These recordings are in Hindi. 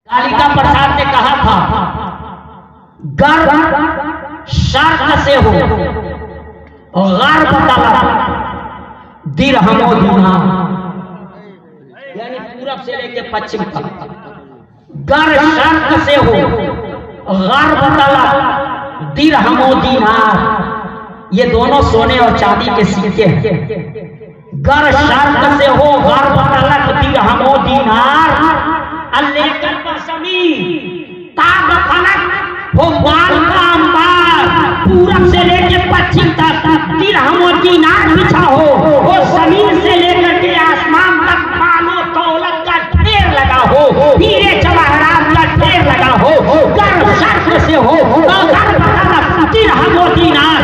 कालिका प्रसाद ने कहा था गर्भ शर्त से हो और गर्भ तलब दिरहमो दिनार, यानी पूरब से लेके पश्चिम तक गर्भ शर्त से हो गर्भ तलब दिरहमो दिनार, ये दोनों सोने और चांदी के सिक्के हैं। गर्भ शर्त से हो गर्भ तलब दिरहमो दिनार, लेकर ताब फलक हो माल का अंबार, पूरब से लेके पश्चिम तक दिरहमो दिनार बिछा हो जमीन से लेकर के आसमान तक मालो दौलत का ढेर लगा हो, हीरे जवाहरात का ढेर लगा हो, गर्भ शर्त से हो गर्भ तलब दिरहमो दिनार।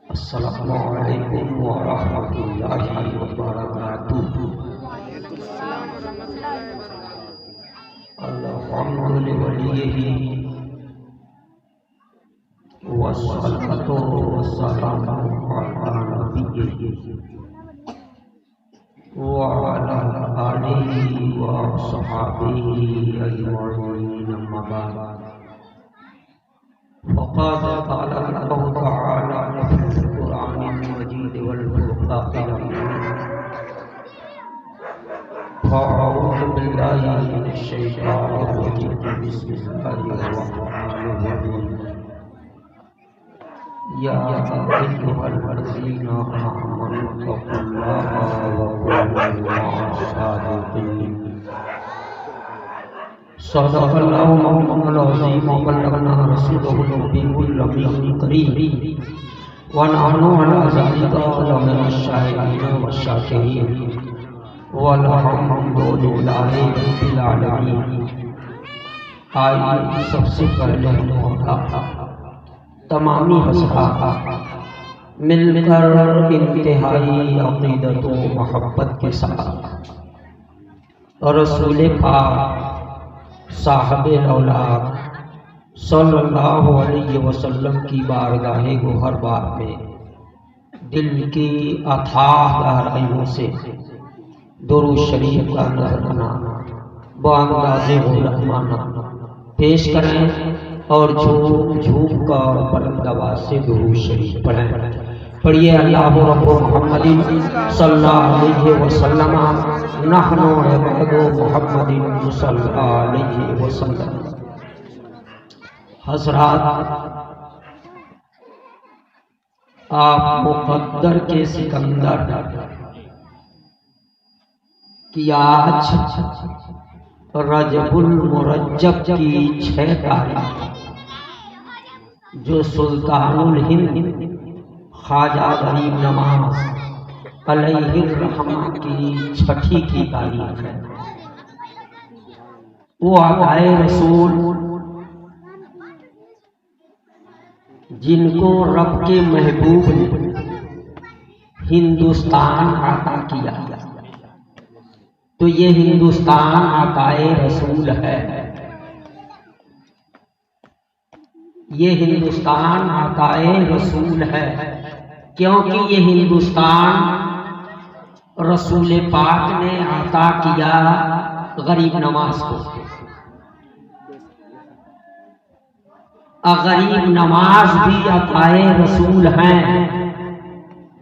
अस्सलामु अलैकुम व रहमतुल्लाहि व बरकातुहू। अल्हम्दुलिल्लाहि वस्सलातु वस्सलामु अला नबिय्यिही व अला आलिहि व अस्हाबिही अजमईन, अम्मा बाद। फ़क़द क़ाल अल्लाहु तआला फ़िल क़ुरआनिल मजीद वल फ़ुरक़ानिल हमीद। अऊज़ु बिल्लाहि मिनश शैतानिर रजीम, बिस्मिल्लाहिर रहमानिर रहीम। या अय्युहल्लज़ीना आमनू तक़ुल्लाहा व कूनू मअस सादिक़ीन। सदक़ल्लाहु मौलाना अज़ीम व बल्लगना रसूलुहुल नबीयुल अमीनुल करीम व नहनु अला ज़ालिका लमिनश शाहिदीन व शाकिरीन वल्हम्दुलिल्लाहि रब्बिल आलमीन। आइए सबसे पहले तमामी हज़रात मिलकर इंतहाई अक़ीदत व मोहब्बत के साथ रसूल पाक साहिबे औलाद सल्लल्लाहु अलैहि वसल्लम की बारगाहे गोहरबार में दिल की अथाह गहराइयों से दुरूद शरीफ का नज़राना बांदाज़े रहमाना पेश करें और झूम झूम कर बुलंद आवाज़ से दुरूद शरीफ पढ़ें। पढ़िए अल्लाहु रब्बु मुहम्मदिन सल्लल्लाहु अलैहि वसल्लम नहनु इबादु मुहम्मदिन सल्लल्लाहु अलैहि वसल्लम। हज़रात, आप मुक़द्दर के सिकंदर की आज रजबुल मुरज्जब की 6 तारीख जो सुल्तानुल हिंद ख्वाजा गरीब नवाज अलैहिर्रहमा की 6ठी की तारीख है। वो आकाए रसूल जिनको रब के महबूब ने हिंदुस्तान अता किया, तो ये हिंदुस्तान आकाए रसूल है। ये हिंदुस्तान आकाए रसूल है क्योंकि ये हिंदुस्तान रसूल पाक ने अता किया गरीब नवाज को। गरीब नवाज भी आकाए रसूल हैं,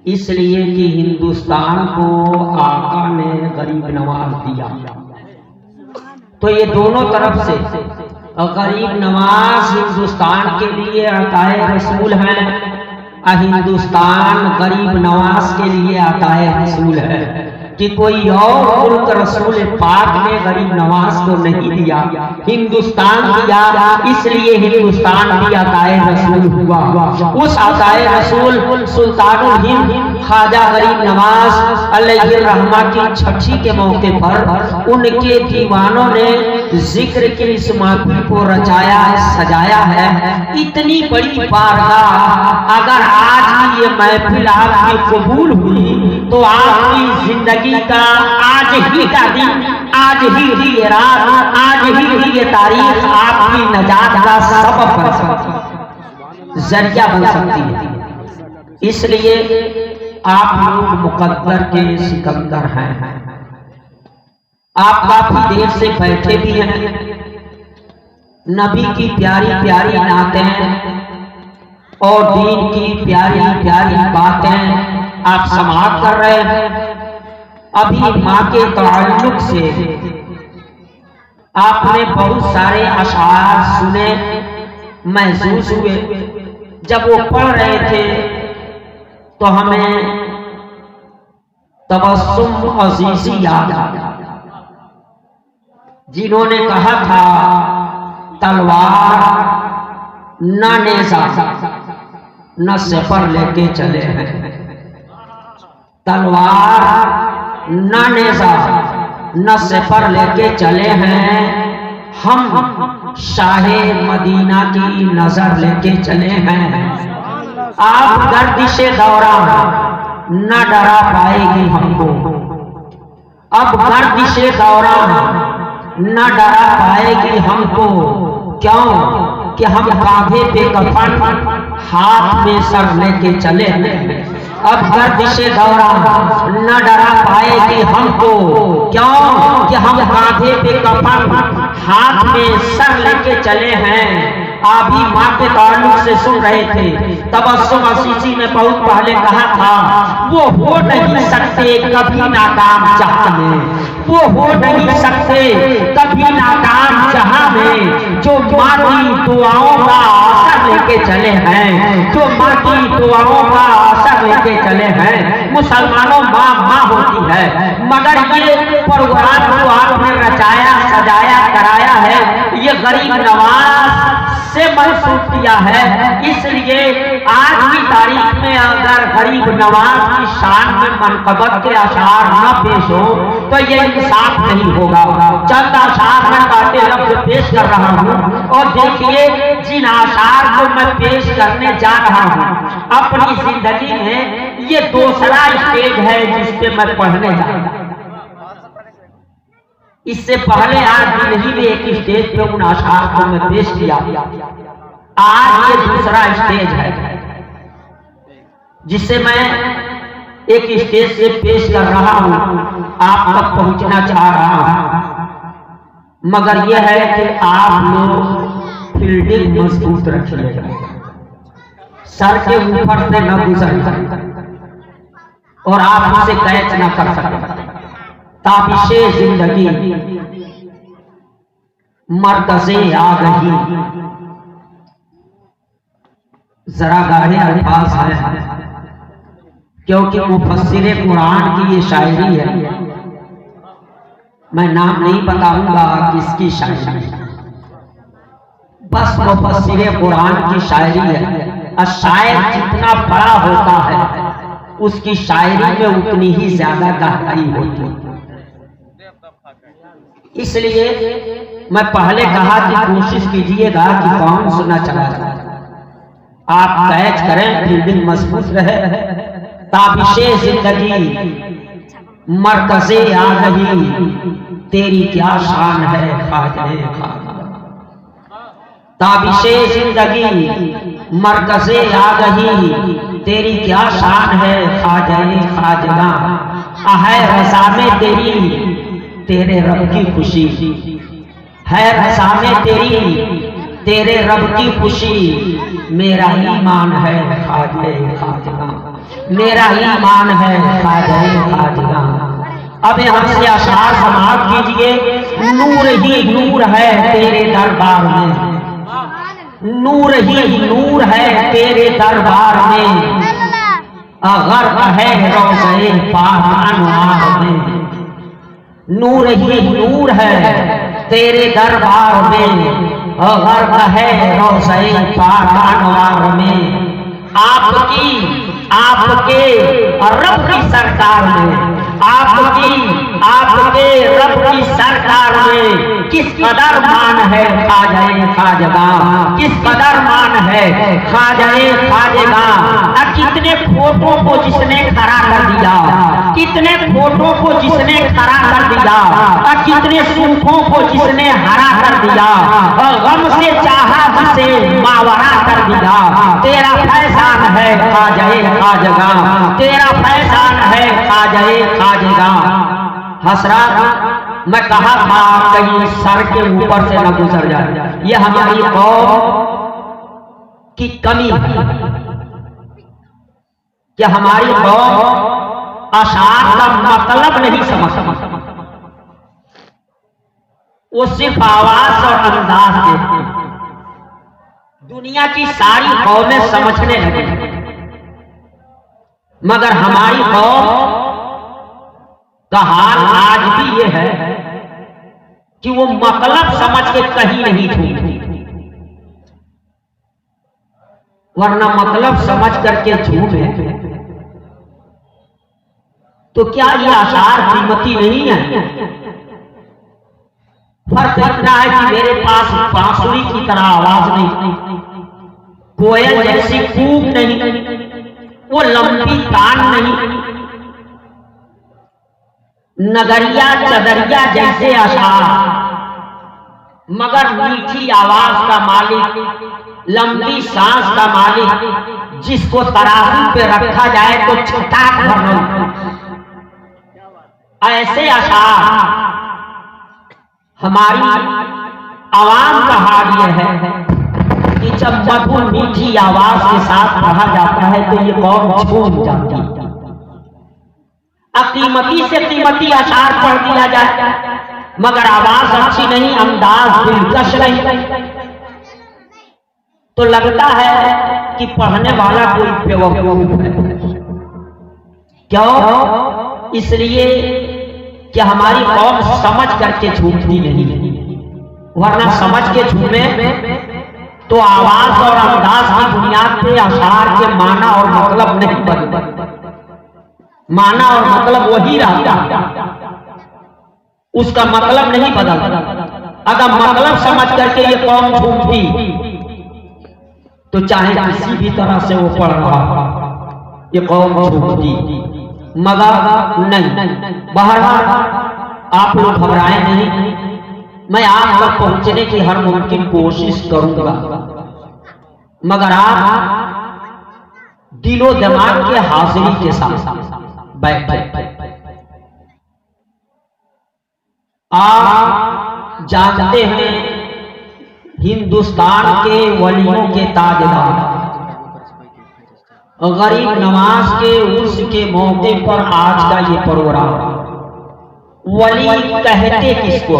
इसलिए कि हिंदुस्तान को आका ने गरीब नवाज दिया। तो ये दोनों तरफ से गरीब नवाज हिंदुस्तान के लिए अताए रसूल हैं, हिंदुस्तान गरीब नवाज के लिए अताए रसूल है कि कोई और मुल्क रसूल पाक ने गरीब नवाज को नहीं दिया, हिंदुस्तान दिया, इसलिए हिंदुस्तान भी अताए रसूल हुआ। उस अताए रसूल सुल्तानुल हिंद ख्वाजा गरीब नवाज अलैहिर्रहमा की 6ठी के मौके पर उनके दीवानों ने जिक्र की इस महफिल को रचाया सजाया है। इतनी बड़ी बारगाह, अगर आज भी ये महफिल आपकी कबूल हुई तो आपकी जिंदगी का आज ही का दिन, आज ही ये रात, आज ही ये तारीख आपकी नजात का सबब बन सकती, जरिया बन सकती है। इसलिए आप लोग मुकद्दर के सिकंदर हैं। आप काफी देर से बैठे भी हैं, नबी की प्यारी प्यारी नातें और दीन की प्यारी प्यारी बातें आप समाप्त कर रहे हैं। अभी माँ के ताल्लुक से आपने बहुत सारे अशार सुने, महसूस हुए। जब वो पढ़ रहे थे तो हमें तबस्सुम अजीजी याद आ गया, जिन्होंने कहा था तलवार न नेज़ा न सिपर लेके चले हैं, तलवार न नेज़ा न सिपर लेके चले हैं, हम शाहे मदीना की नजर लेके चले हैं। आप गर्दिशे दौरा न डरा पाएगी हमको, अब गर्दिशे दौरा न डरा पाएगी हमको। क्यों कि हम कांधे पे कफन हाथ में सर लेके चले हैं। अब गर्दिशे दौरा न डरा पाएगी हमको, क्यों कि हम कांधे पे कफन हाथ में सर लेके चले हैं। अभी माँ के ताल्लुक से सुन रहे थे। तबस्सुम अजीजी ने बहुत पहले कहा था वो हो नहीं सकते कभी नाकाम जहां में, वो हो नहीं सकते कभी नाकाम जहां में, जो माँ की दुआओं का असर लेके चले हैं, जो माँ की दुआओं का असर लेके चले हैं। मुसलमानों माँ होती है, मगर ये प्रोग्राम जो आपने रचाया सजाया कराया है ये गरीब नवाज से मंसूब किया है। इसलिए आज की तारीख में अगर गरीब नवाज की शान में मनकबत के अशार न पेश हो तो ये इंसाफ नहीं होगा। चंद अशार मैं काटे लफ्ज पेश कर रहा हूँ और देखिए जिन अशार को मैं पेश करने जा रहा हूँ अपनी जिंदगी में ये दूसरा स्टेज है जिस पे मैं पढ़ने जा रहा हूँ। इससे पहले आज दिल्ली में एक स्टेज पे उन अशार को मैं पेश किया, आज ये दूसरा स्टेज है जिससे मैं एक स्टेज से पेश कर रहा हूं, आप तक पहुंचना चाह रहा हूं। मगर यह है कि आप लोग फील्डिंग मजबूत रखिएगा, सर के ऊपर से न गुजर और आप उसे कैच न कर सकते। ताबिशे जिंदगी मरकज़े आ गई, जरा गाढ़े अल्फाज हैं क्योंकि मुफस्सिरे कुरान की ये शायरी है। मैं नाम नहीं बताऊंगा किसकी शायरी, बस मुफस्सिरे कुरान की शायरी है। और शायर जितना बड़ा होता है उसकी शायरी में उतनी ही ज्यादा गहराई होती है। इसलिए मैं पहले कहा कि कोशिश कीजिएगा कि कौन सुना चला जाए, आप कैच करें, फील्डिंग मजबूत रहे। ताबिशे जिंदगी मरकज़े आ गई, तेरी क्या शान है ख्वाजे ख्वाजा। ताबिशे जिंदगी मरकज़े आ गई, तेरी क्या शान है ख्वाजे ख्वाजा। है रज़ा में तेरी तेरे रब की खुशी, है रज़ा में तेरी तेरे रब की खुशी। मेरा ईमान है ख्वाजे ख्वाजा, मेरा ईमान है ख्वाजे ख्वाजा। अब हमसे अशार समाप्त कीजिए। नूर ही नूर है तेरे दरबार में, नूर ही नूर है तेरे दरबार में। अगर है रोज़े पाक अनवार में, नूर ही नूर है तेरे दरबार में। अगर है रोज़े पाक अनवार में। आपकी आपके रब की सरकार में, आपके रब की सरकार में किस कदर मान है ख्वाजे ख्वाजगा, किस कदर मान है ख्वाजे ख्वाजगा। कितने फोटो को जिसने खड़ा कर दिया, कितने फोटो को जिसने खड़ा कर दिया, कितने सुखों को जिसने हरा कर दिया, गम से चाहा जिसे मावरा कर दिया। तेरा फैसान है ख्वाजे ख्वाजगा, तेरा फैसान है ख्वाजे ख्वाजगा। हसरत मैं कहा था कहीं सर के ऊपर से न गुजर जाए, ये हमारी कौम की कमी है कि हमारी कौम अशार का मतलब नहीं समझ, वो सिर्फ आवाज और अंदाज देते हैं। दुनिया की सारी कौमें समझने लगी, मगर हमारी कौम का हाल आज भी ये है कि वो मतलब समझ के कहीं नहीं झूठी, वरना मतलब समझ करके झूठे तो क्या ये आशार कीमती नहीं है? फर्क इतना है कि मेरे पास बांसुरी की तरह आवाज नहीं, कोयल जैसी कूक नहीं, वो लंबी कान नहीं, नगरिया चदरिया जैसे अशार, मगर मीठी आवाज का मालिक, लंबी सांस का मालिक, जिसको तराजू पे रखा जाए तो छटाक भर, ऐसे अशार हमारी आवाम का हाल यह है कि जब मधुर मीठी आवाज के साथ पढ़ा जाता है तो ये कौम झूम जाती है। कीमती से कीमती अशार पढ़ दिया जाए, मगर आवाज अच्छी नहीं, अंदाज दिलकश नहीं, तो लगता है कि पढ़ने वाला कोई बेवकूफ है। क्यों? इसलिए कि हमारी कौम समझ करके झूमती नहीं, वरना समझ के झूमे तो आवाज और अंदाज की बुनियाद पे अशार के माना और मतलब नहीं बदलता, माना और मतलब वही रहता, उसका मतलब नहीं बदलता। अगर मतलब समझ करके ये कौम झूमती तो चाहे किसी भी तरह से वो पढ़ रहा, ये कौम झूमती, मगर नहीं। बहरहाल आप लोग घबराए नहीं, मैं आप तक पहुंचने की हर मुमकिन कोशिश करूंगा, मगर आप दिलो दिमाग के हाजिरी के साथ बैठे। आप जानते हैं हिंदुस्तान के वलियों के ताजदार गरीब नवाज के उर्स के मौके पर आज का ये प्रोग्राम, वली कहते किसको,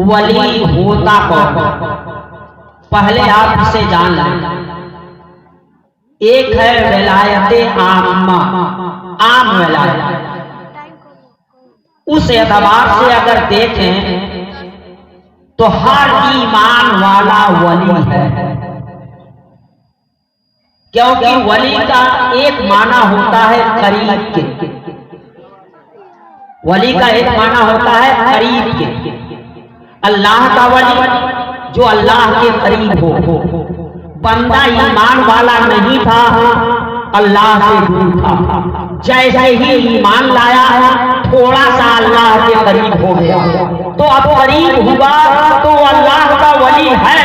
वली होता कौन? पहले आप इसे जान लें। एक है विलायते आम्मा, आम विलायत। उस एतबार से अगर देखें तो हर ईमान वाला वली है, क्योंकि वली का एक माना होता है करीब के, वली का एक माना होता है करीब के। अल्लाह का वली जो अल्लाह के करीब हो। बंदा ईमान वाला नहीं था, अल्लाह से दूर था, जैसे ही ईमान लाया थोड़ा सा अल्लाह के करीब हो गया, तो अब करीब हुआ तो अल्लाह का वली है।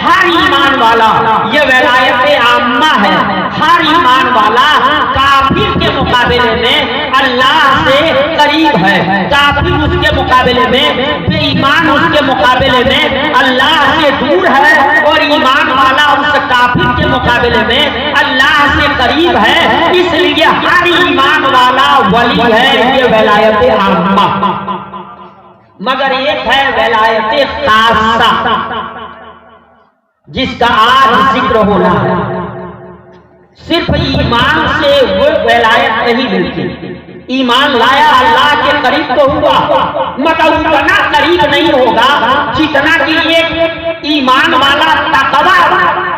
हर ईमान वाला, ये विलायत आम्मा है, हर ईमान वाला काफिर के मुकाबले में अल्लाह से करीब है, काफिर उसके मुकाबले में, बेईमान उसके मुकाबले में अल्लाह से दूर है, और ईमान वाला उस काफिर के मुकाबले में अल्लाह से करीब है। इसलिए हर ईमान वाला वली है, ये विलायत आम्मा। मगर एक है विलायत खासा, जिसका आज जिक्र होना है। सिर्फ ईमान से वो विलायत नहीं मिलती, ईमान लाया अल्लाह के करीब तो हुआ, मगर उतना करीब नहीं होगा जितना कि एक ईमान वाला तकवा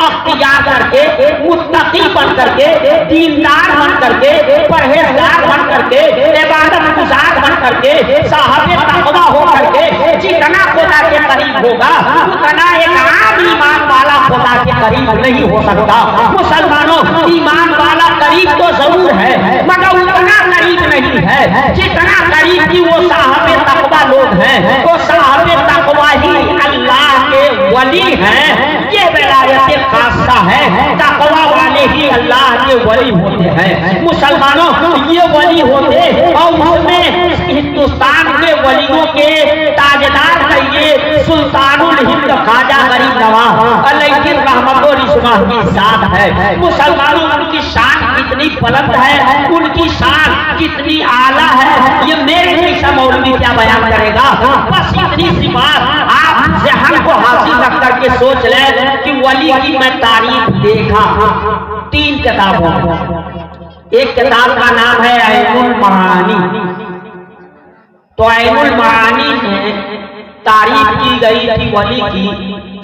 अख्तियार करके, मुत्तकी बन करके, दीनदार बन करके, परहेजगार बन करके, इबादत गुजार बन करके, साहब तकवा हो करके जितना खुदा के करीब होगा उतना एक आम ईमान वाला खुदा के करीब नहीं हो सकता। मुसलमानों, ईमान वाला करीब तो जरूर है, मगर उतना करीब नहीं है जितना करीब की वो साहब तकवा लोग हैं। वो साहब तकवा ही अल्लाह के वली हैं, ये विलायत खासा है। तकवा वाले ही अल्लाह के वली होते हैं। मुसलमानों, ये वली होते और उसमें हिंदुस्तान के वलियों के ताजदार कहिए सुल्तानुल हिंद ख्वाजा गरीब नवाज अलैहिर रहमतो रिज़वान की शान है। मुसलमानों, उनकी शान कितनी बुलंद है, उनकी शान कितनी आला है, ये मेरे जैसा मौलवी क्या बयान करेगा। बस इतनी सी बात आप जहन को हासिल रख करके सोच ले कि वली की मैं तारीफ देखा 3 किताबों में। एक किताब का नाम है ऐनुल मआनी। तो ऐनुल मआनी में तारीफ की गई थी वली की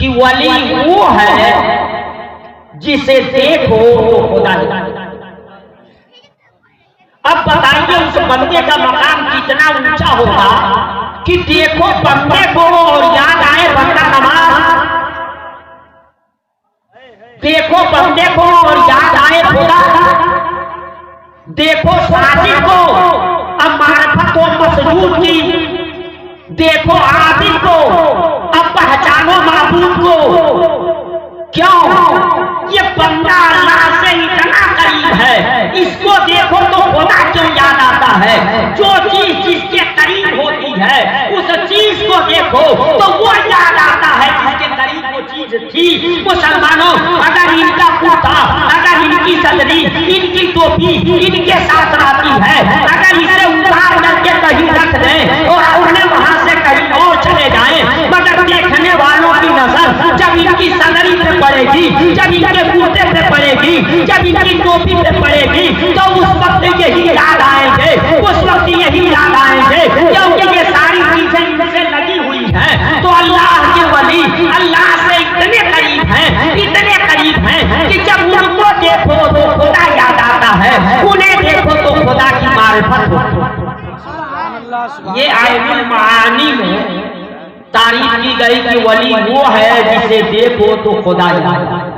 कि वली वो है जिसे देखो तो खुदा है। अब बताइए उस बंदे का मकाम कितना ऊंचा होगा कि देखो बंदे को और याद आए बंदा नमाज, देखो बंदे को और याद आए खुदा, देखो साजिद को अब मारिफत को मसजूद की, देखो आबिद को अब पहचानो माबूद को। क्यों? ये बंदा अल्लाह से इतना करीब है, इसको देखो तो खुदा क्यों याद आता है। जो चीज जिसके करीब होती है उस चीज को देखो तो वो याद आता है जिसके करीब वो चीज थी। मुसलमानों, अगर इनका कुर्ता, अगर इनकी सदरी, इनकी टोपी इनके साथ रहती है, अगर इसे उतार करके कहीं रख दें और उन्हें वहां से कहीं और चले जाएं, मगर देखने वालों की नजर जब इनकी सदरी पे पड़ेगी, जब इनके कुर्ते पे पड़ेगी, जब इनकी टोपी पे पड़ेगी, तो उस वक्त यही याद आएंगे, उस वक्त यही याद आएंगे, क्योंकि ये सारी चीजें इनसे लगी हुई हैं। तो अल्लाह के वली अल्लाह से इतने करीब हैं, इतने करीब हैं कि जब उनको देखो तो खुदा याद आता है, उन्हें देखो तो खुदा की मारिफत होती है। ये ऐनुल मआनी में तारीफ की गई कि वली वो है जिसे देखो तो खुदा याद आए।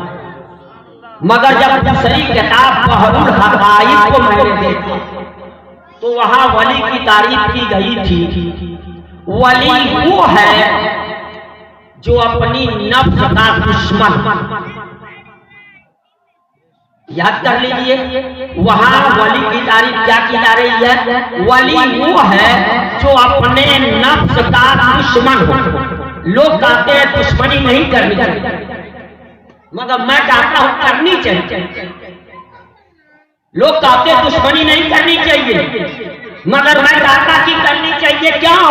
मगर जब दूसरी किताब बहरुल हकाइक को मैंने देखा तो वहां वली की तारीफ की गई थी, वली वो है जो अपनी नफ्स का दुश्मन, याद कर लीजिए वहां वली की तारीफ क्या की जा रही है। वली वो है जो अपने नफ्स का दुश्मन हो। लोग कहते हैं दुश्मनी नहीं करनी चाहिए, मगर मैं कहता हूं करनी चाहिए। लोग कहते हैं दुश्मनी नहीं करनी चाहिए, मगर मैं कहता कि करनी चाहिए। क्यों?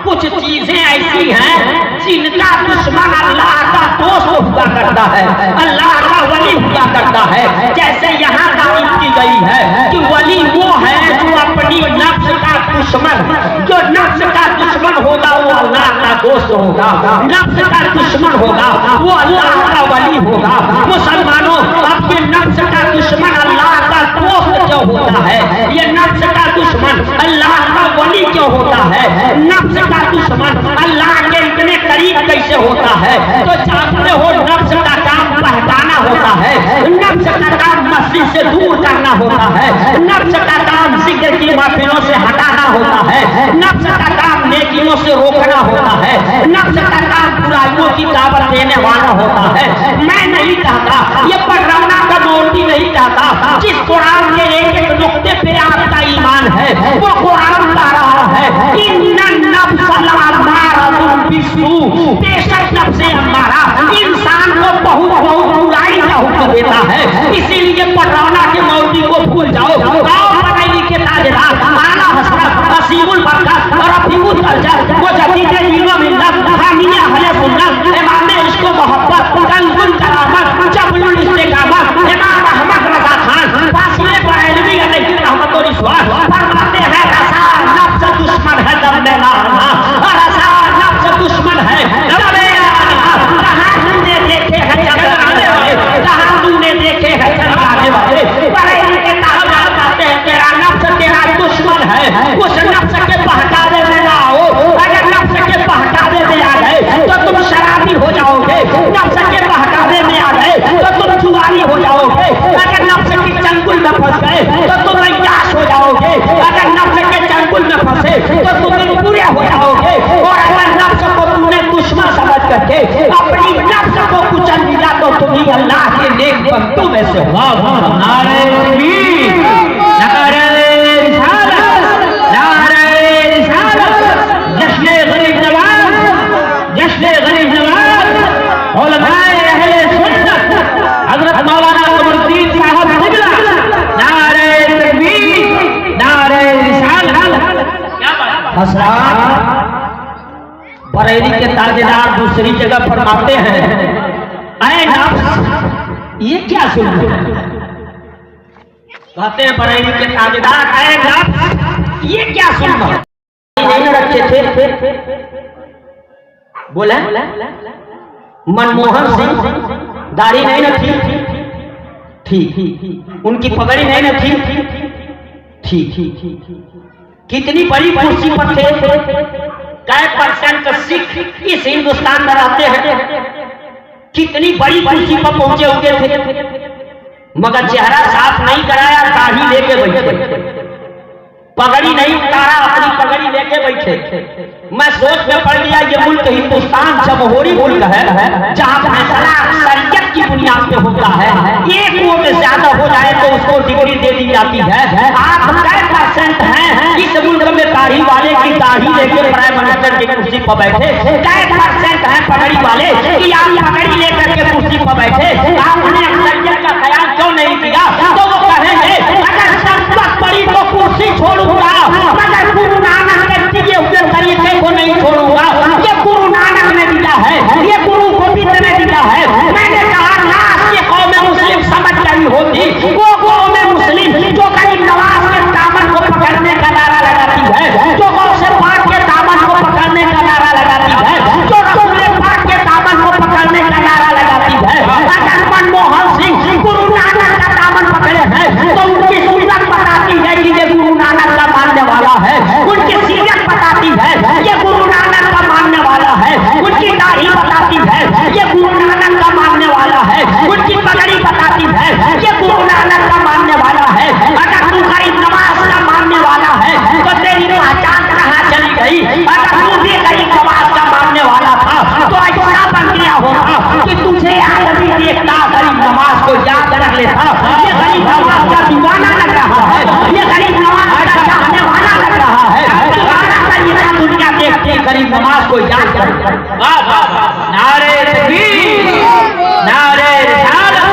कुछ चीजें ऐसी हैं जिनका दुश्मन अल्लाह का दोस्त हुआ करता है, अल्लाह का वली हुआ करता है। जैसे यहाँ तारीफ की गई है कि वली वो है जो अपनी नफ्स का दुश्मन, जो नफ्स का दुश्मन होगा वो अल्लाह का दोस्त होगा, नफ्स का दुश्मन होगा वो अल्लाह का वली होगा। मुसलमानों, आपके नफ्स का दुश्मन अल्लाह का दोस्त क्यों होता है? ये नफ्स का दुश्मन अल्लाह का वली क्यों होता है? नफ्स का दुश्मन अल्लाह के इतने करीब कैसे होता है? तो जानते हो नफ्स का काम बहकाना होता है, नफ्स का काम मस्जिद से दूर करना होता है, नफ्स का काम जिक्र की महफिलों से हटाना होता है, नफ्स का काम नेकियों से रोकना होता है, नफ्स का काम बुराइयों की दावत देने वाला होता है। मैं नहीं चाहता, ये पढ़ना का मौलवी नहीं चाहता। जिस कुरान के एक एक नुक्ते पे आपका ईमान है वो कुरान कह रहा है इन्नन नफ्स लअम्मारतुन बिस्सू, बेशक नफ्से अम्मारा इंसान को बहुत बहुत बुराई का हुक्म देता है। इसीलिए पढ़ना के मौलवी को भूल जाओ, आओ पढ़ाई लिखे ताजदार आला हसरत असीमुल बरकत और अफीमुल दर्जा वो जदीद दीनो मिल्लत हामिया अहले सुन्नत इमाम इश्क व मोहब्बत कंजुल करामत जबलुल इस्तिकामत इमाम अहमद रजा खान फासिले बरेलवी अलैहि रहमत और रिज़वान फरमाते हैं रसा नफ्स दुश्मन है दम में लाना, रसा नफ्स दुश्मन है दम में लाना। कहां तुमने देखे हैं चलाने वाले, कहां तुमने देखे हैं चलाने वाले। बरेली के ताजदार कहते हैं तेरा नफ्स तेरा दुश्मन है, उस नफ्स के बहकावे में ना आओ। अगर नफ्स के बहकावे में आ गए तो तुम शराबी हो जाओगे, नफ्स के बहकावे में आ गए तो तुम जुआरी हो जाओगे, अगर नफ्स के चंगुल में फंस गए तो तुम अय्याश हो जाओगे, अगर नफ्स के चंगुल में फंसे तो तुम बुरे हो जाओगे। और अगर नफ्स को तुमने दुश्मन समझ करके अपनी नफ्स को कुचल दिया तो तुम्हें अल्लाह के नेक बंदों में से हुआ। नारे तकबीर, नारे रिसालत, नारे रिसालत। हजरात बरेली के ताजेदार दूसरी जगह फरमाते हैं, अरे नफ्स ये क्या जुल्म है? कहते हैं बरेली के ताजेदार, अरे नफ्स ये क्या जुल्म है? नहीं रखे थे, बोले मनमोहन सिंह दाढ़ी नहीं रखी, ठीक, उनकी पगड़ी नहीं रखी, ठीक, कितनी बड़ी कुर्सी पर थे, कै परसेंट सिख इस हिंदुस्तान में रहते हैं, कितनी बड़ी कुर्सी पर पहुंचे हुए थे, मगर चेहरा साफ नहीं कराया, दाढ़ी लेके बैठे, पगड़ी नहीं उतारा, अपनी पगड़ी लेके बैठे। मैं सोच में पड़ गया, ये मुल्क हिंदुस्तान जमहूरी मुल्क है, जहाँ फैसला शरीयत की बुनियाद पे होता है, एक वोट ज्यादा हो जाए तो उसको डिग्री दे दी जाती है। आप कै परसेंट हैं इस मुल्क में दाढ़ी वाले की दाढ़ी लेके प्राइम मिनिस्टर की कुर्सी पर बैठे? कै परसेंट हैं पगड़ी वाले कि आप पगड़ी लेकर के कुर्सी पर बैठे? आपने शरीयत का ख्याल क्यों नहीं किया? तो वो कहेंगे अगर शरीयत पड़ी तो कुर्सी छोड़ूंगा, मगर गुरु नानक के दिए हुए तरीके को नहीं छोड़ूंगा। ये गुरु नानक ने दिया है, ये गुरु गोविंद ने दिया है। मैंने कहा ना ये कौम मुस्लिम समझ रही होती, वो कौम मुस्लिम जो गरीब नवाज के दामन को पकड़ने का नारा लगाती है, जो गौसे पाक के दामन को पकड़ने का नारा लगाती है, जो रसूले पाक के दामन को पकड़ने का नारा लगाती है। अगर मनमोहन सिंह गुरु नानक का दामन पकड़े हैं तो उनकी सूरत बताती है कि ये गुरु नानक का मानने वाला है, उनकी सीरत बताती है ये गुरु नानक का मानने वाला है, उनकी दाढ़ी बताती है ये गुरु नानक का मानने वाला है, उनकी पगड़ी बताती है ये गुरु नानक का मानने वाला है। अगर तू गरीब नवाज का मानने वाला है तो तेरी पहचान कहाँ चली गई? अगर तू भी गरीब नवाज का मानने वाला था तो ऐसा बन गया होगा कि तुझे आदमी देखता गरीब नवाज को याद रख लेता, ये गरीब नवाज का दीवाना लग रहा है, ये गरीब नवाज का चाहने वाला लग रहा है, दुनिया देखते गरीब नवाज को याद कर। नारे तकबीर, नारे रिसालत,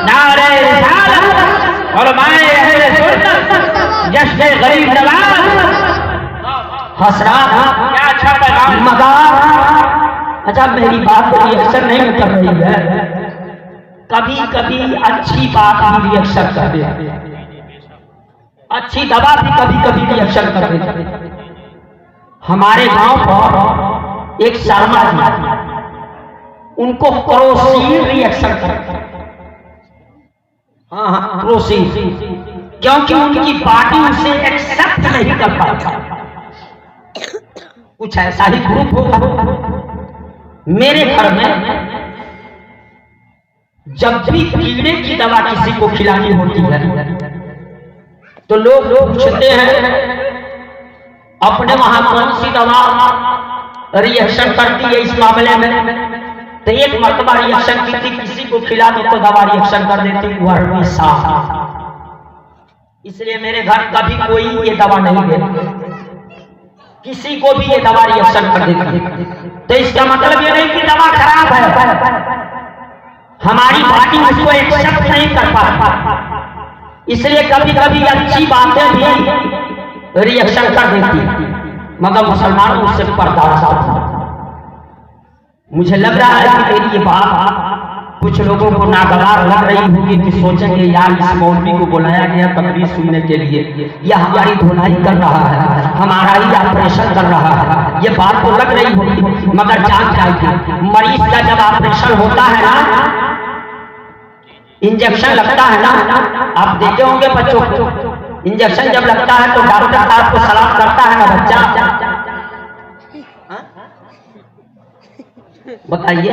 नारे रिसालत और माए अहले सुन्नत जश्न गरीब नवाज। हसरात क्या अच्छा पैगाम, मगर अच्छा मेरी बात को रिएक्शन नहीं कर रही है, कभी कभी अच्छी बात भी रिएक्शन कर देती है, अच्छी दवा भी कभी कभी रिएक्शन कर देती है। हमारे गांव पर एक शर्मा जी, उनको क्रोसीन रिएक्शन करते, हाँ क्रोसीन, क्योंकि उनकी बॉडी उसे एक्सेप्ट नहीं कर पाता। कुछ ऐसा ही ग्रुप होगा। मेरे घर में जब भी कीड़े की दवा किसी को खिलानी होती है तो लोग पूछते हैं अपने वहां कौन सी दवा रिएक्शन करती है इस मामले में? तो एक मरतबा रिएक्शन की थी, किसी को खिला दी तो दवा रिएक्शन कर देती वर्मी। इसलिए मेरे घर कभी कोई ये दवा नहीं दे, किसी को भी ये दवा रिएक्शन कर देती। तो इसका मतलब ये नहीं कि दवा खराब है, हमारी बॉडी उसको एक्सेप्ट नहीं कर पाती, इसलिए कभी कभी अच्छी बातें भी रिएक्शन कर देती, मगर मुसलमान उससे पर्दाशा था। मुझे लग रहा है कि मेरी ये बात कुछ लोगों को नागवार लग रही होगी कि सोचेंगे यार इस मौलवी को बुलाया गया तकरीर सुनने के लिए, यह हमारी धुलाई कर रहा है, हमारा ही ऑपरेशन कर रहा है, ये बात तो लग रही होगी, मगर जान जाएगी मरीज का जब ऑपरेशन होता है ना, इंजेक्शन लगता है ना, आप देखे होंगे बच्चों को, इंजेक्शन जब लगता है तो डॉक्टर साहब को सलाम करता है ना बच्चा, बताइए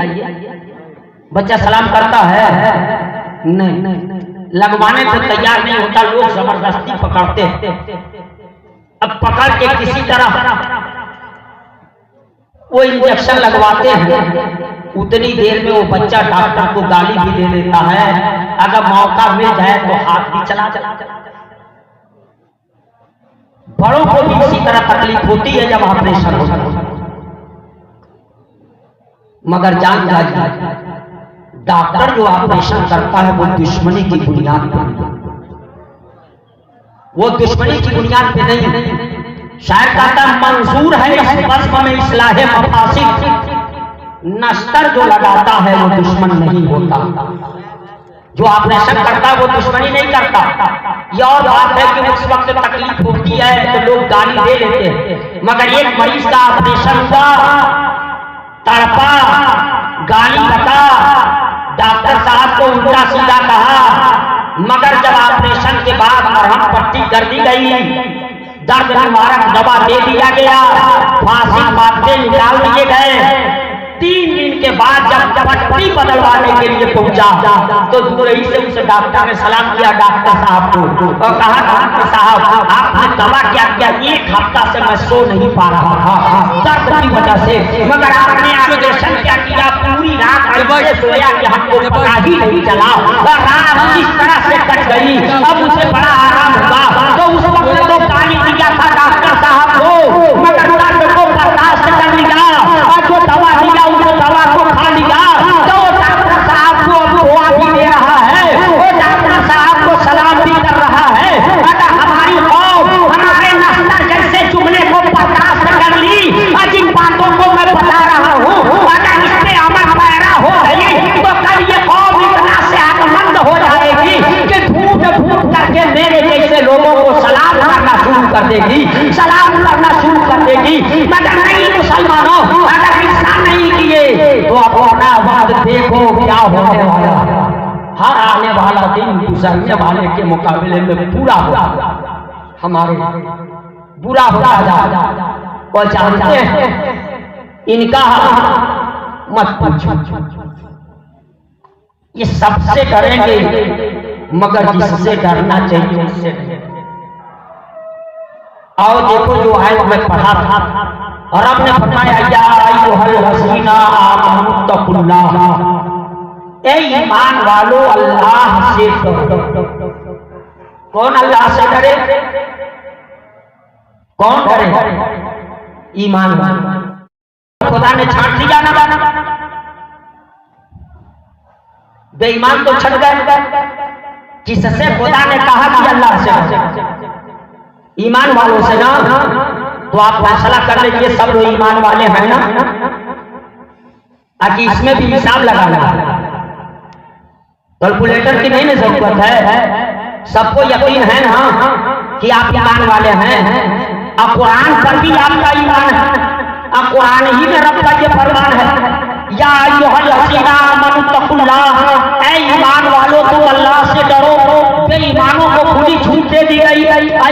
बच्चा सलाम करता है? नहीं, लगवाने से तैयार नहीं होता, लोग जबरदस्ती पकड़ते हैं। अब पकड़ के किसी तरह वो इंजेक्शन लगवाते हैं, उतनी देर में वो बच्चा डॉक्टर को गाली भी दे देता है, अगर मौका मिल जाए तो हाथ भी चला। बड़ों को भी इसी तरह तकलीफ होती है जब ऑपरेशन होता है, मगर जान जाइए डॉक्टर जो ऑपरेशन करता है वो दुश्मनी की बुनियाद पर, वो दुश्मनी की बुनियाद पे नहीं, शायर कहता मंजूर है इस वस्फ में इस्लाहे मफासिद, नस्तर जो लगाता है वो दुश्मन नहीं होता। जो ऑपरेशन करता है वो दुश्मनी नहीं करता। ये और बात है कि उस वक्त तकलीफ होती है तो लोग गाली दे लेते हैं, मगर एक मरीज का ऑपरेशन हुआ, तड़पा, गाली बता, डॉक्टर साहब को उल्टा सीधा कहा, मगर जब ऑपरेशन के बाद मरहम पट्टी कर दी गई, दर्द निवारक दवा दे दिया गया, फांसी मारते निकाल दिए गए, 3 दिन के बाद जब पट्टी बदलवाने के लिए पहुंचा तो दूर ही से उस डॉक्टर ने सलाम किया डॉक्टर साहब को और कहा डॉक्टर साहब आपने दवा क्या किया, 1 हफ्ता से मैं सो नहीं पा रहा था दर्द की वजह से, मगर आपने ऑपरेशन क्या किया, पूरी रात ऐसे सोया कि हमको पता ही नहीं चला और रात किस तरह से कट गई। अब उसे बड़ा आराम हुआ तो उस वक्त तो गाली दिया था डॉक्टर साहब को, मगर दर्द को बर्दाश्त कर लिया और जो दवा दिया उस दवा को खा लिया तो डॉक्टर साहब को अब दुआ भी दे रहा है, वो डॉक्टर साहब को सलाम भी कर रहा है। अगर हमारी कौम हमारे नस्तर जैसे जुमले को बर्दाश्त कर ली और जिन बातों को मैं बता रहा हूँ अगर इसमें अमल पैरा हो गई तो कल ये कौम इतना सेहतमंद हो जाएगी कि ढूंढ ढूंढ करके मेरे जैसे लोगों को सलाम करना शुरू कर देगी, सलाम करना शुरू कर देगी। मगर नहीं मुसलमानों, अगर इंसान नहीं किए तो अपना बाद देखो क्या होने वाला। हर आने वाला दिन गुजरने वाले के मुकाबले में पूरा होगा, हमारे बुरा होगा जा और जानते हैं इनका मत पूछो, ये सबसे डरेंगे मगर जिससे डरना चाहिए उससे नहीं। आओ देखो जो आयत में पढ़ा था, रब ने फरमाया या अय्युहल हसीना आमनुत्तकुल्लाह, ए ईमान वालो अल्लाह से डरो। कौन अल्लाह से डरे? कौन डरे? ईमान वाले। खुदा ने छांट दिया ना, बेईमान तो छट गए। जिससे खुदा ने कहा कि अल्लाह से, ईमान वालों से ना, तो आप फैसला कर लीजिए सब लोग ईमान वाले हैं ना, ताकि इसमें भी हिसाब लगा कैलकुलेटर की नहीं जरूरत है, सबको यकीन है ना कि आप ईमान वाले हैं। अब कुरान पर भी आपका ईमान है, अब कुरान ही में रब का ये फरमान है या अय्युहल हसीना आमनुत्तकुल्लाह, ऐ ईमान वालों तुम अल्लाह से डरो। बेईमानों को खुली छूट दे दी गई,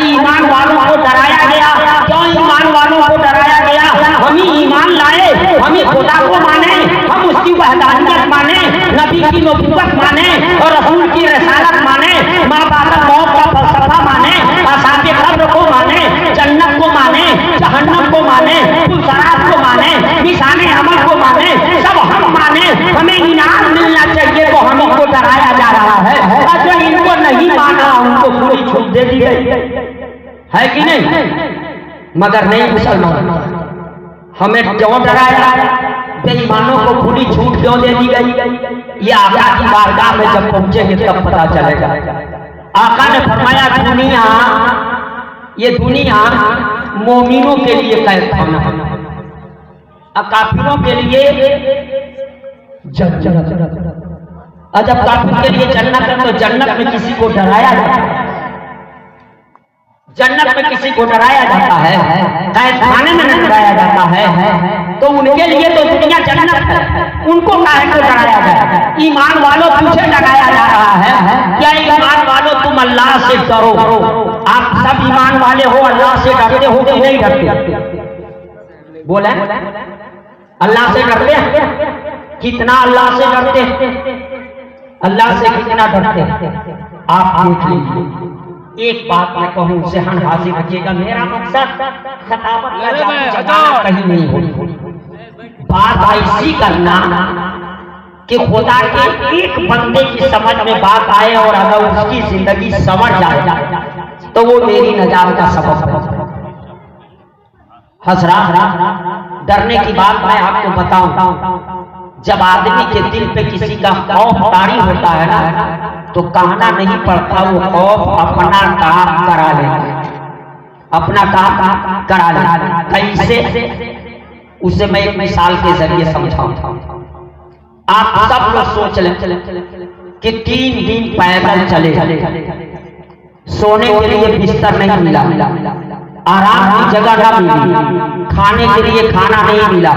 ईमान वालों को डराया गया। क्यों ईमान वालों को डराया गया? हम ही ईमान लाए, हम ही खुदा को माने, हम उसकी वहदानियत माने, नबी की नबूवत माने और रसूल की रिसालत माने, माँ बाप मौत का फलसफा माने, असाबे कब्र को माने, जन्नत को माने, जहन्नम को माने, शराब को माने, निशाने अमल को माने, सब हम माने। हमें इनाम मिलना चाहिए तो हम को डराया जा रहा है। और जो इनको नहीं माना उनको पूरी छूट दे दी गई है कि नहीं? मगर नहीं मुसलमान, हमें क्यों डराया? बेईमानों को खुली छूट क्यों दे दी गई? ये आका की बारगाह में जब पहुंचेंगे तब पता चलेगा। आका ने फरमाया दुनिया, ये दुनिया मोमिनों के लिए कैद खाना है, काफिरों के लिए जन्नत। और जब काफिर के लिए जन्नत है तो जन्नत में किसी को डराया जाता है, जन्नत में किसी को डराया जाता है, कैद खाने में न डराया जाता है। तो उनके लिए तो दुनिया जन्नत है, उनको काहे को डराया जाए? ईमान वालों तुझे डराया जा रहा है। क्या ईमान वालों तुम अल्लाह से डरो? आप सब ईमान वाले हो, अल्लाह से डरते हो कि नहीं डरते? बोले अल्लाह से डरते हैं? कितना अल्लाह से डरते हैं? अल्लाह से कितना डरते हैं? आप देख लीजिए। एक बात मैं कहूँ, जहन हाजिर रखिएगा, मेरा मकसद खताबत का जाना कहीं नहीं हो, बात ऐसी करना कि खुदा के एक बंदे की समझ में बात आए और अगर उसकी जिंदगी समझ जाए तो वो मेरी नजात का सबब है। हजरात, डरने की बात मैं आपको बताऊं, जब आदमी के दिल पे किसी का खौफ तारी होता है ना तो कहना नहीं पड़ता, वो खौफ अपना काम करा लेता है। अपना काम करा ले। कैसे, उसे मैं एक मिसाल के जरिए समझाऊं। आप सब लोग सोच लें कि 3 दिन पैदल चले, सोने के लिए बिस्तर नहीं मिला, आराम की जगह ना मिली, खाने के लिए खाना नहीं मिला।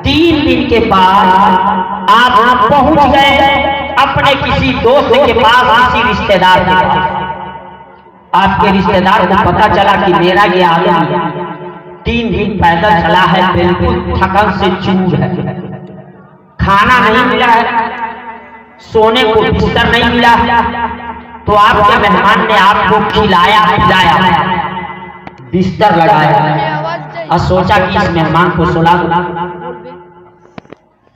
3 दिन के बाद आप पहुंच गए अपने किसी दोस्त के पास, किसी रिश्तेदार के पास। आपके रिश्तेदार को पता चला कि मेरा ये आदमी 3 दिन पैदल चला है, बिल्कुल थकन से चूर है, खाना नहीं मिला है, सोने को बिस्तर नहीं मिला, तो आपके मेहमान ने आपको खिलाया पिलाया, बिस्तर लगाया और सोचा कि इस मेहमान को सुला दूं,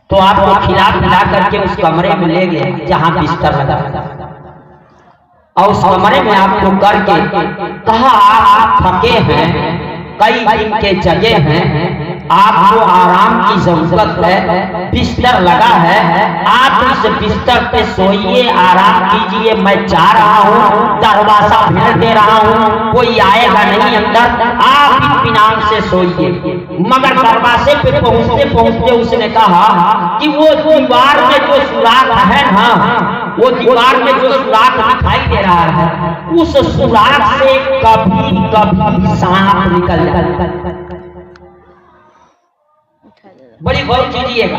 तो आपको खिला पिला करके उस कमरे में ले गए जहां बिस्तर लगा, और उस कमरे में आपको करके कहा आप थके हैं, कई दिन के जगह हैं, आपको आराम की जरूरत है, बिस्तर लगा है, आप इस बिस्तर पे सोइए, आराम कीजिए, मैं जा रहा हूँ, दरवाजा भेज दे रहा हूँ, कोई आएगा नहीं अंदर, आप इत्मीनान से सोइए। मगर दरवाजे पे पहुंचते पहुंचते उसने कहा कि वो दीवार में जो सुराख है ना, वो दीवार में जो सुराख दिखाई दे रहा है, उस सुराख से कभी कभी सांप निकल जाता है। बड़ी गौर कीजिएगा,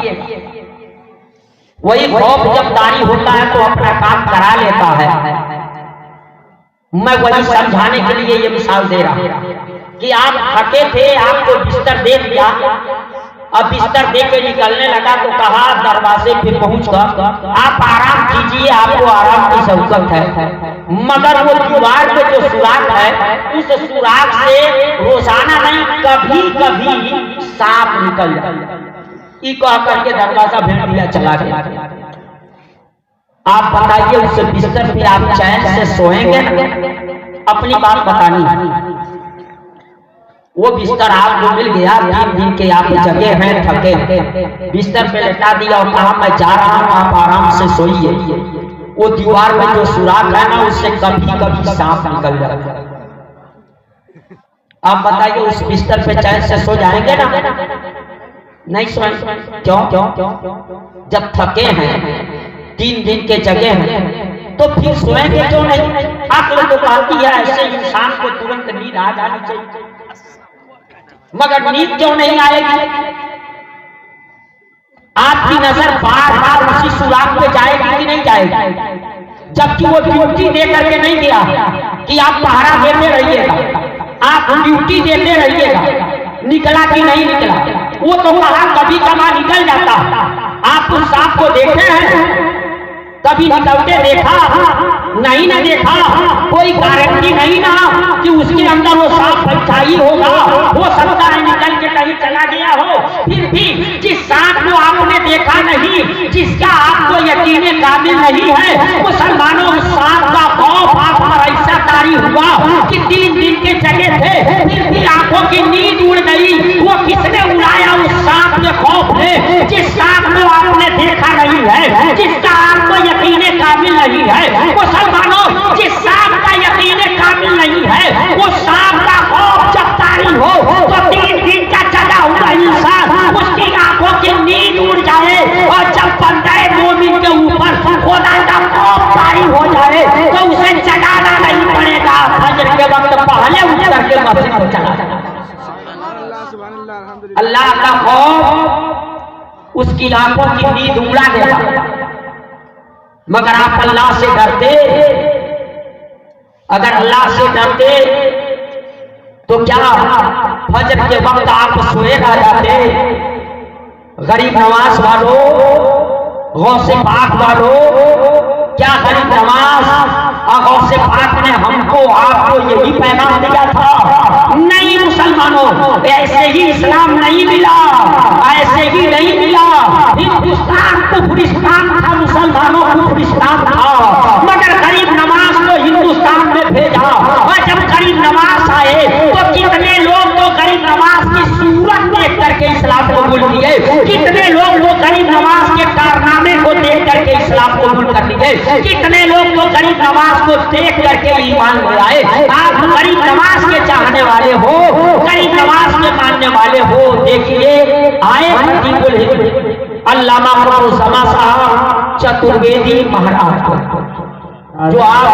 वही खौफ जब तारी होता है तो अपना काम करा लेता है। मैं वही समझाने के लिए ये मिसाल दे रहा हूं कि आप थके थे, आपको बिस्तर दे दिया, अब बिस्तर दे के निकलने लगा तो कहा दरवाजे पे पहुंचकर आप आराम कीजिए, आपको आराम की जरूरत है। मगर वो दीवार पे जो सुराख है, उस सुराख से रोजाना नहीं, कभी कभी सांप निकल जाता, ये कह करके दरवाजा भेज दिया, चला गया। आप बताइए उस बिस्तर पे आप चैन से सोएंगे? अपनी बात बतानी। वो बिस्तर आपको मिल गया, 3 दिन के आप जगह हैं, थके, बिस्तर पे लेटा दिया और कहा मैं जा रहा हूं, आप आराम से सोइए। वो दीवार में जो सुराख है ना, उससे कभी कभी सांप निकल जाता है। आप बताइए उस बिस्तर पे चैन से सो जाएंगे ना? नहीं सोएंगे। क्यों? जब थके हैं, 3 दिन के जगह हैं, तो फिर सोएंगे क्यों नहीं? अक्ल तो कहती है ऐसे इंसान को तुरंत नींद आ जानी चाहिए, मगर नींद क्यों नहीं आएगी? आपकी नजर बार बार उसी सुराख पे जाएगी कि नहीं जाएगी? जबकि वो ड्यूटी दे करके नहीं दिया कि आप पहरा देते रहिएगा, आप ड्यूटी देते रहिएगा, निकला कि नहीं निकला? वो तो कहा कभी कभी निकल जाता। आप उस सांप को देखे हैं? कभी निकलते देखा? नहीं ना देखा। कोई गारंटी नहीं ना कि उसके अंदर वो सांप बैठा ही होगा, हो सकता है निकल के कहीं चला गया हो। फिर भी जिस सांप को आपने देखा नहीं, जिसका आपको यकीन काबिल नहीं है, मुसलमानों उस सांप का खौफ आप पर ऐसा तारी हुआ कि 3 दिन के जगह थे, फिर भी आंखों की नींद उड़ गई। वो किसने उड़ाया? उस सांप के खौफ ने, जिस सांप को आपने देखा नहीं है, जिसका आपको यकीन काबिल नहीं है। मुसलमानों जिस सांप का यकीन काबिल नहीं है, वो सांप का खौफ जब तारी हो तो 3 दिन का जगा हुआ इंसान, उसकी आंखों की नींद उड़ जाए, और जब बंदे मोमिन के ऊपर खुदा का खौफ तारी हो जाए तो उसे जगाना नहीं पड़ेगा, फजर के वक्त पहले उठ करके मस्जिद में चला जाए। अल्लाह का खौफ उसकी आंखों की नींद उड़ा देगा। मगर आप अल्लाह से डरते, अगर अल्लाह से डरते तो क्या फजर के वक्त आप सोए रह जाते? गरीब नवाज वालों, गौसे पाक वालों, क्या गरीब नवाज और गौसे पाक ने हमको आपको यही पैगाम दिया था? नहीं मुसलमानों, ऐसे ही इस्लाम नहीं मिला, ऐसे ही नहीं मिला। हिंदुस्तान कुफरिस्तान था, मुसलमानों कुफरिस्तान था, मगर गरीब नवाज को हिंदुस्तान में भेजा। और जब गरीब नवाज आए तो कितने लोग तो गरीब नवाज की सूरत देख करके इस्लाम को भूल लिए, कितने लोग वो गरीब नवाज के कारनामे को देख करके इस्लाम कबूल कर लीजिए। कितने लोग तो गरीब नवाज को देख करके ईमान ले आए। आप गरीब नवाज के चाहने वाले हो, गरीब नवाज के मानने वाले हो। देखिए आए अल्लामा मुर्तज़ा साहब चतुर्वेदी महाराज को, जो आप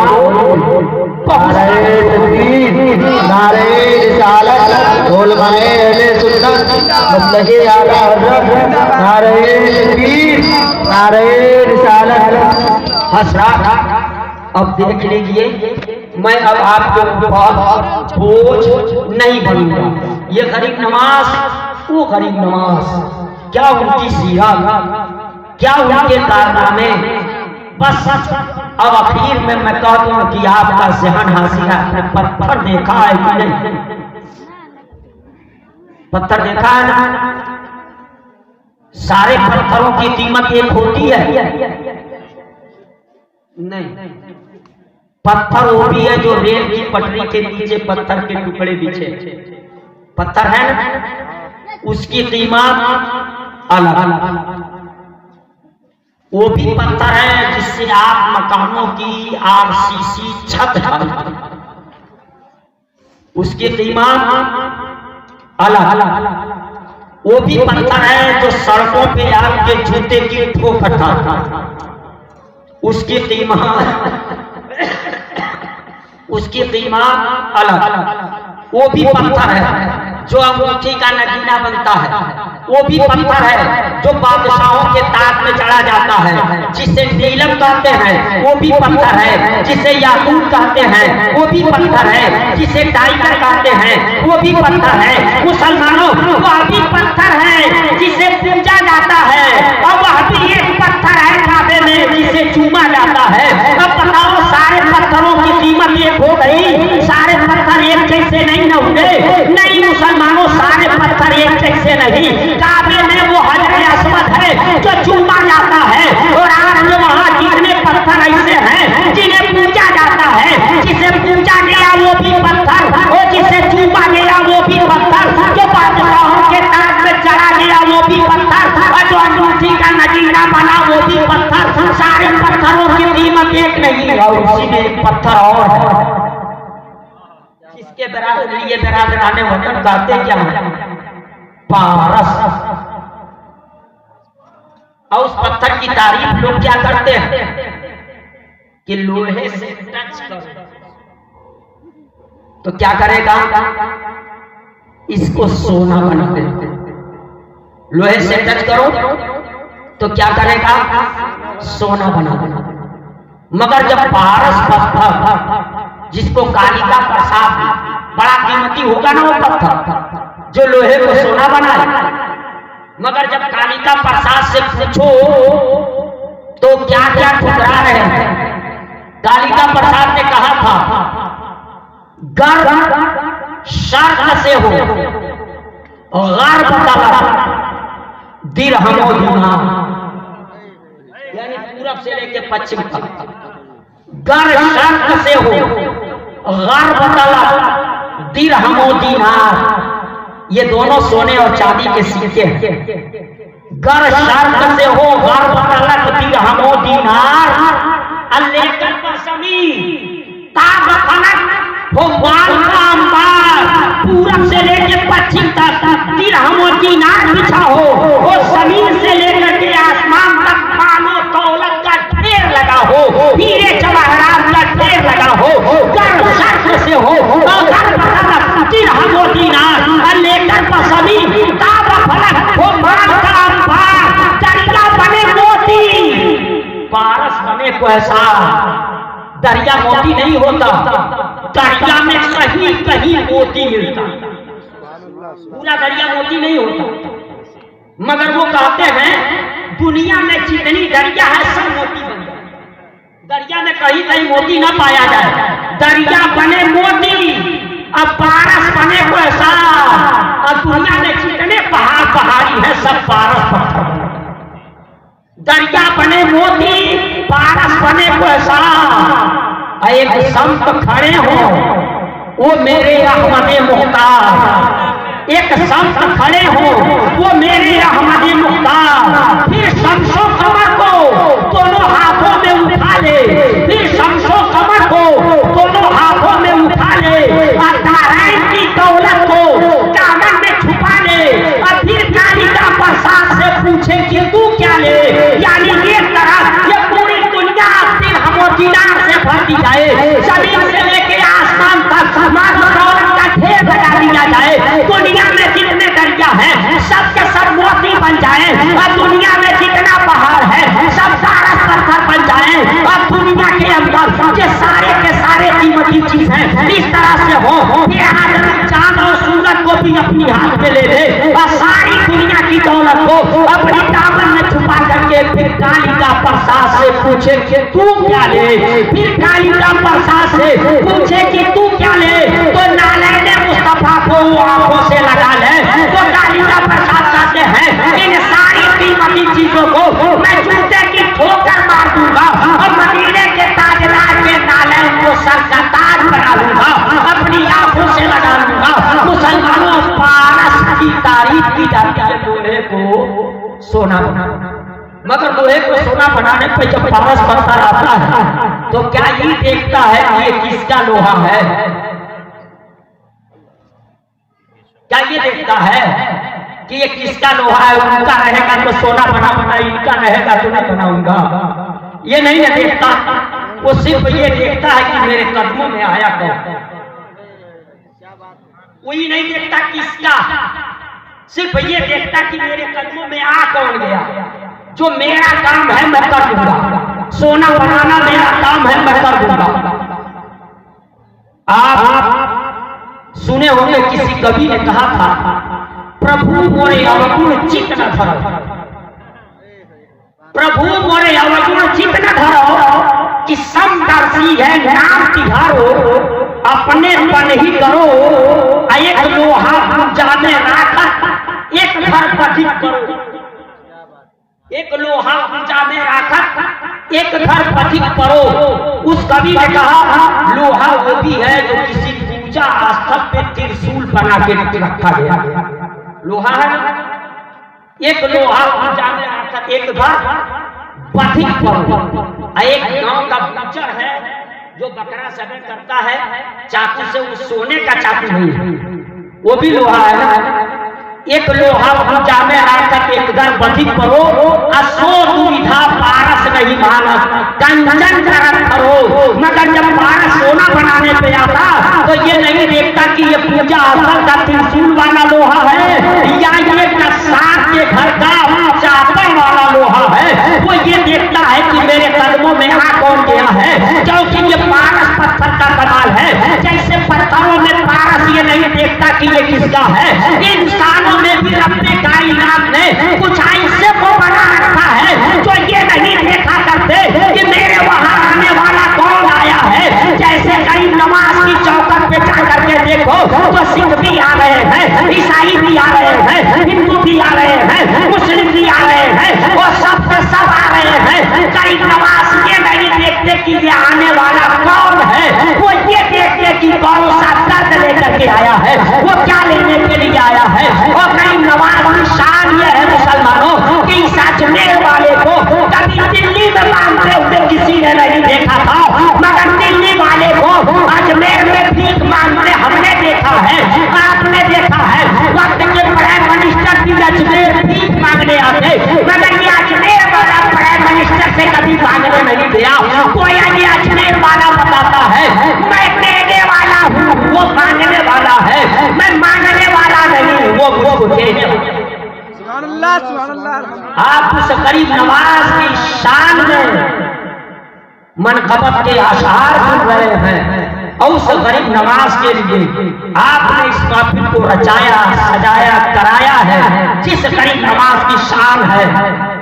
अब देख लीजिए, मैं अब आपको बोझ नहीं बनूंगा। ये गरीब नवाज, वो गरीब नवाज, क्या उनकी सीरत, क्या उनके कारनामे। बस अब आखिर में मैं कहता हूं कि आपका ज़हन हासिल है। पत्थर देखा है कि नहीं? पत्थर देखा है ना? सारे पत्थरों की कीमत एक होती है? नहीं। पत्थर वो भी है जो रेल की पटरी के नीचे पत्थर के टुकड़े बिछे, पत्थर है ना, उसकी कीमत अलग। वो भी पत्थर है जिससे आप मकानों की आरसीसी छत ढालते, उसकी कीमत अलग। वो भी पत्थर है जो सड़कों पे आपके जूते की ठोकर खाता, उसकी कीमत अलग। वो भी पत्थर है जो अंगूठी का नगीना बनता है, वो भी पत्थर है जो बादशाहों के ताज में चढ़ा जाता है, जिसे नीलम कहते हैं। वो भी पत्थर है जिसे याकूत कहते हैं। वो भी पत्थर है जिसे टाइगर कहते हैं। वो भी पत्थर है। मुसलमानों, वह भी पत्थर है जिसे पूजा जाता है, और वह भी एक पत्थर है काबे में जिसे चूमा जाता है। अब बताओ, सारे पत्थरों की कीमत एक हो गई? सारे पत्थर एक जैसे नहीं न होंगे? नहीं मुसलमानों, सारे पत्थर एक जैसे नहीं। काबे में वो हजर अस्वद है जो चूमा जाता है, और आज वहाँ जितने पत्थर ऐसे हैं जिन्हें पूजा जाता है, जिसे पूजा गया वो भी पत्थर, और जिसे चूमा गया वो भी पत्थर, जो बादशाहों के ताज में चढ़ा गया वो भी पत्थर, और जो अंगूठी का नगीना बना वो भी पत्थर। सारे पत्थरों की कीमत एक नहीं है। और उसी में एक पत्थर और है जिसके लिए बिरादराने वतन कहते क्या है? पारस। और उस पत्थर की तारीफ लोग क्या करते हैं कि लोहे से टच करो तो क्या करेगा? इसको सोना बना देते। लोहे से टच करो तो क्या करेगा? सोना बना देगा। मगर जब पारस पत्थर, जिसको कालिका प्रसाद, बड़ा कीमती होगा ना वो पत्थर जो लोहे को सोना बनाए, मगर जब कालिका प्रसाद से पूछो तो क्या क्या ठुकरा रहे हैं? कालिका प्रसाद ने कहा था, गर्व शर्त से हो और गर्व तलब दिरहमो दीनार, यानी पूरब से लेके पश्चिम तक। गर्व शर्त से हो, गर्व तलब दिरहमो दीनार, ये दोनों सोने और चांदी के सिक्के हैं। गर्व शर्त से हो, गर्व तलब दिरहमो दीनार, अल्लेकर पसमी ताब फलक हो बाल का अंबार, पूरब से लेके पश्चिम तक दिरहम और दीनार बिछा हो, और जमीन से लेकर के आसमान तक मानो दौलत का ढेर लगा हो, हीरे जवाहरात का ढेर लगा हो। गर्व शर्त से हो, दिरहम और दीनार, लेकर पसमी ताब फलक हो बाल का अंबार, दरिया बने मोती, पारस बने को ऐसा। दरिया मोती नहीं होता, दरिया में कहीं कहीं मोती मिलता, पूरा दरिया मोती नहीं होता। मगर वो कहते हैं दुनिया में जितनी दरिया है सब मोती बन जाए, दरिया में कहीं कहीं मोती ना पाया जाए। दरिया बने मोती, अब पारस बने को ऐसा। और दुनिया में जितने पहाड़ पहाड़ी है सब पारस पत्थर, दरिया बने मोती, पारस बने को ऐसा। एक संत खड़े हो वो मेरे अहमदे मुख्तार, एक संत खड़े हो वो मेरे अहमदे मुख्तार, फिर शमसो कमर को दोनों हाथ जाए, जमीन से लेके आसमान तक माल दौलत का ढेर लगा दिया जाए, दुनिया में जितने दरिया हैं सबके सब मोती बन जाए, और दुनिया में जितना पहाड़ है सब सारा पत्थर बन जाए, और दुनिया के अंदर ये सारे के सारे कीमती चीज है इस तरह से हो कि आदमी चांद और सूरज को भी अपनी हाथ में ले ले और सारी दुनिया की दौलत को अपनी दामन में छुपा करके फिर कालिका प्रसाद से पूछे कि तू क्या ले, फिर कालिका प्रसाद से पूछे कि तू क्या ले, तो नालैने मुस्तफा को आंखों से लगा ले, तो कालिका प्रसाद कहते हैं इन सारी कीमती चीजों को मैं जूते की ठोकर मार दूंगा और मदीने के ताजदार के नालैन को सर का ताज बना लूंगा, अपनी आंखों से लगा लूंगा। मुसलमानों, पारस की तारीफ की जाती है लोहे को सोना बनाना, मगर लोहे को सोना बनाने पर जब पारस बनता रहता है तो क्या ये देखता है कि ये किसका लोहा है? क्या ये देखता है कि ये किसका लोहा है? उनका रहेगा तो सोना बना, इनका रहेगा तो नहीं बनाऊंगा, ये नहीं ना देखता। वो सिर्फ ये देखता है कि मेरे कदमों में आया कौन, कोई नहीं देखता किसका, सिर्फ ये देखता कि मेरे कदमों में आ कौन गया। जो मेरा काम है मैं कर दूंगा, सोना बनाना मेरा काम है मैं कर दूंगा। आप सुने होंगे किसी कवि ने कहा था, प्रभु मोरे अवगुण चित्त न धरो, प्रभु मोरे अवगुण चित्त न धरो, कि समदर्शी है नाम तिहारो, अपने पन ही करो, एक लोहा पूजा में राखत एक घर पथिक करो, एक लोहा पूजा में राखत एक घर पथिक करो। उस कवि ने कहा लोहा वो भी है जो किसी पूजा स्थल पे त्रिशूल बना के रखा गया, लोहा है, एक लोहा पूजा में राखत एक घर पथिक करो। एक गांव का बच्चर है जो बकरा सदन करता है चाकू से, उस सोने का चाकू नहीं है, वो भी लोहा है। एक लोहा पूजा में राखत एक घर पथिक करो, असो दुविधा पारस नहीं माना, कंचन करत करो। मगर जब पारस सोना बनाने पे आता तो ये नहीं देखता कि ये पूजा स्थल का त्रिशूल वाला लोहा है या ये कसार के घर का चादर वाला लोहा है, वो ये देखता है कि मेरे कदमों में आ कौन गया है, क्योंकि ये पारस पत्थर का कमाल है। जैसे पत्थरों में पारस ये नहीं देखता कि ये किसका है, इंसानों में भी अपने कायनात ने कुछ ऐसे को बना रखा है जो ये नहीं देखा करते कि मेरे वहां आने वाला कौन आया है। जैसे कई नमाज की चौकट पे जा करके देखो तो सिख भी आ रहे हैं, ईसाई भी आ रहे हैं, हिंदू भी आ रहे हैं, मुस्लिम भी आ रहे हैं, वो सब से सब आ रहे हैं। कई नमाज ये नहीं देखते कि ये आने वाला कौन है, वो ये देखते कि कौन सा दर्द लेकर के आया है, वो क्या लेने के लिए आया है। और कई नमाज की शान ये है मुसलमानों कि इस अजमेर वाले को कभी दिल्ली में मांगते हुए किसी ने नहीं देखा था, मगर दिल्ली वाले को अजमेर में भीख मांगते हमने देखा है, आपने देखा है। वक्त के प्राइम मिनिस्टर भी अजमेर भीख मांगने आते, मगर ये अजमेर वाला प्राइम मिनिस्टर से कभी मांगने नहीं गया। कोई ये अजमेर वाला बताता है मैं देने वाला हूँ, वो मांगने वाला है, मैं मांगने वाला नहीं, वो देने वाला। आप उस करीब नवाज की शान में मनकबत के आशार सुन रहे हैं, और उस गरीब नवाज के लिए आपने इस महफिल को रचाया, सजाया, कराया है, जिस गरीब नवाज की शान है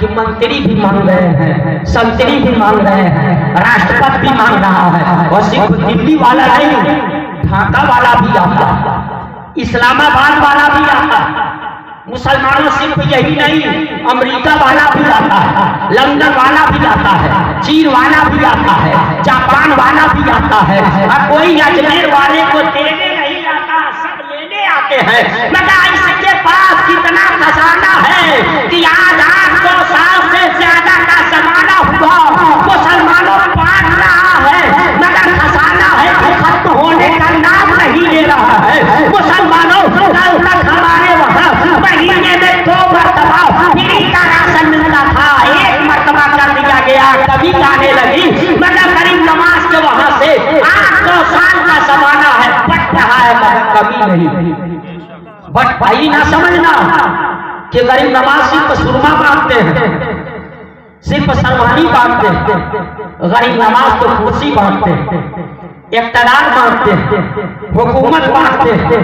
कि मंत्री भी मांग रहे हैं, संतरी भी मांग रहे हैं, राष्ट्रपति भी मांग रहा है। और सिर्फ दिल्ली वाला नहीं, ढाका वाला भी आता है, इस्लामाबाद वाला भी आता है। मुसलमानों सिर्फ यही नहीं, अमेरिका वाला भी आता है, लंदन वाला भी आता है, चीन वाला भी आता है, जापान वाला भी आता है। और कोई अजमेर वाले को देने नहीं आता, सब लेने आते हैं। मगर इसके पास कितना खजाना है कि आज 800 साल से ज्यादा का जमाना हुआ मुसलमानों बांट रहा है, मगर खजाना है कि खत्म होने का नाम नहीं ले रहा है। मुसलमानों कल तक हमारे वहाँ महीने में 2 मरतबा फ्री का राशन मिलता था, 1 मरतबा कर दिया गया, कभी आने लगी। मगर गरीब नवाज के वहाँ से आसान का जमाना है, बट रहा है मगर कभी नहीं। बट भाई ना समझना कि गरीब नवाज सिर्फ सुरमा बांटते हैं, सिर्फ सलमानी बांटते हैं। गरीब नवाज तो कुर्सी बांटते हैं, इक़्तिदार बांटते हैं, हुकूमत बांटते हैं,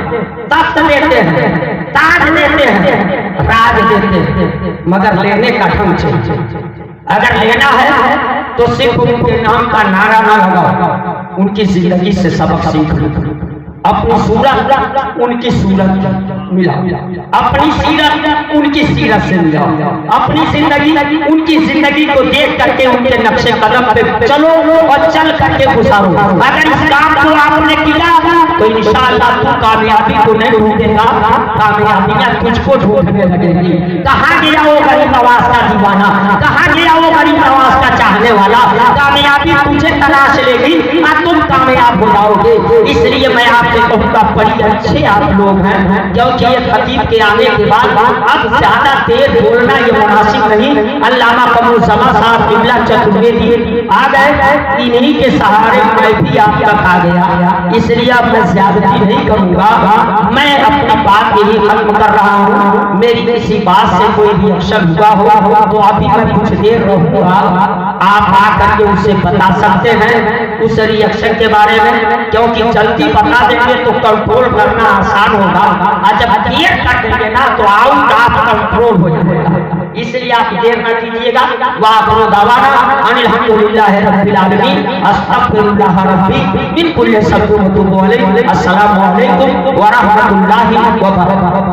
तख्त देते हैं, ताज देते हैं, राज देते हैं, मगर लेने का ढंग चाहिए। अगर लेना है तो सिर्फ उनके नाम का नारा ना लगाओ, उनकी जिंदगी से सबक सीखो। अपनी सूरत उनकी सूरत मिला, अपनी सीरत उनकी सीरत से मिला, अपनी जिंदगी उनकी जिंदगी को देख करके उनके नक्शे कदम पे चलो और चल करके गुजारो। अगर इस काम को आपने किया तो इंशाअल्लाह तू कामयाबी को नहीं ढूंढेगा, कामयाबियां तुझको ढूंढने लगेगी। कहाँ गया वो गरीब नवाज का दीवाना, कहाँ गया वो गरीब नवाज का चाहने वाला? कामयाबी तुझे तलाश लेगी और तुम कामयाब हो जाओगे। इसलिए मैं आपसे कहूँगा बड़ी अच्छे आप लोग हैं, क्योंकि ये खतीब के आने के बाद अब ज्यादा देर बोलना ये मुनासिब नहीं। अल्लामा कमरुज़्ज़मान साहब किबला चतुर्वेदी आ गए, इन्हीं के सहारे मैं भी आप तक आ गया, इसलिए अब मैं ज्यादती नहीं करूँगा। मैं अपनी बात यही खत्म कर रहा हूँ। मेरी किसी बात से कोई रिएक्शन हुआ हो तो अभी मैं कुछ देर रहूँगा, आप आकर के उससे बता सकते हैं उस रिएक्शन के बारे में, क्योंकि जल्दी बता देंगे तो कंट्रोल करना आसान होगा, और जब देर कर देंगे ना तो आउट ऑफ कंट्रोल हो जाएगा। इसलिए आप देर न कीजिएगा। वाखिरु दावाना अनिल हम्दुलिल्लाहि रब्बिल आलमीन अस्तगफिरुल्लाह रब्बी मिन कुल्ली ज़ंबिन व अतूबु अलैहि। अस्सलामु अलैकुम व रहमतुल्लाहि व बरकातुहू।